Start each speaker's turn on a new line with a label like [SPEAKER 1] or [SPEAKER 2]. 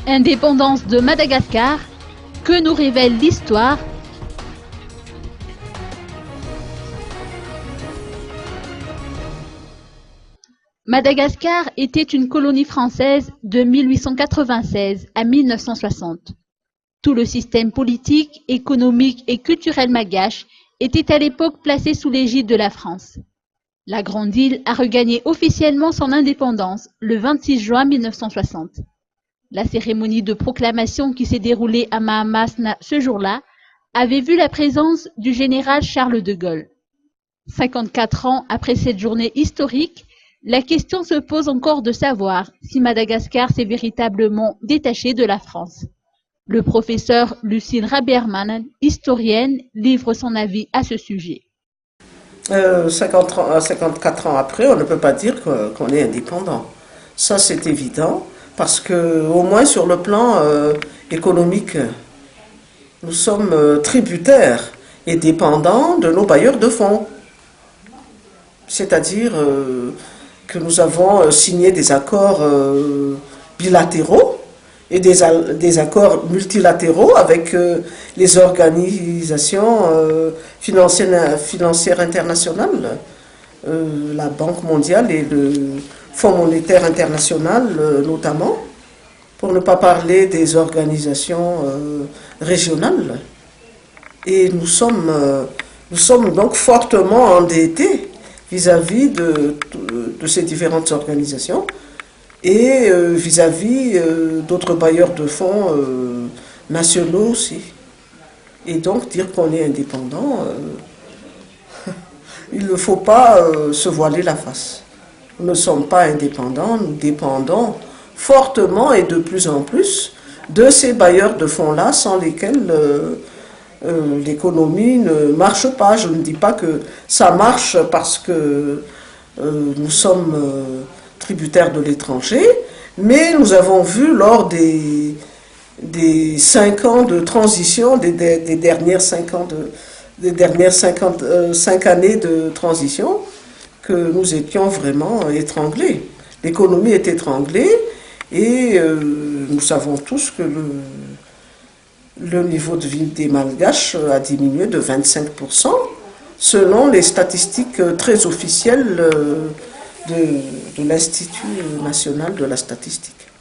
[SPEAKER 1] Indépendance de Madagascar, que nous révèle l'histoire? Madagascar était une colonie française de 1896 à 1960. Tout le système politique, économique et culturel malgache était à l'époque placé sous l'égide de la France. La Grande Île a regagné officiellement son indépendance le 26 juin 1960. La cérémonie de proclamation qui s'est déroulée à Mahamasna ce jour-là avait vu la présence du général Charles de Gaulle. 54 ans après cette journée historique, la question se pose encore de savoir si Madagascar s'est véritablement détaché de la France. Le professeur Lucille Raberman, historienne, livre son avis à ce sujet.
[SPEAKER 2] 54 ans après, on ne peut pas dire qu'on est indépendant. Ça, c'est évident, parce que, au moins sur le plan économique, nous sommes tributaires et dépendants de nos bailleurs de fonds. C'est-à-dire que nous avons signé des accords bilatéraux et des accords multilatéraux avec les organisations financières internationales, la Banque mondiale et le Fonds monétaire international notamment, pour ne pas parler des organisations régionales. Et nous sommes donc fortement endettés vis-à-vis de ces différentes organisations et vis-à-vis d'autres bailleurs de fonds nationaux aussi. Et donc dire qu'on est indépendant, il ne faut pas se voiler la face. Nous ne sommes pas indépendants, nous dépendons fortement et de plus en plus de ces bailleurs de fonds-là sans lesquels l'économie ne marche pas. Je ne dis pas que ça marche parce que nous sommes tributaires de l'étranger, mais nous avons vu lors des 5 ans de transition, des dernières 5 ans des dernières 5 années de transition, que nous étions vraiment étranglés. L'économie est étranglée et nous savons tous que le niveau de vie des Malgaches a diminué de 25%, selon les statistiques très officielles de l'Institut national de la statistique.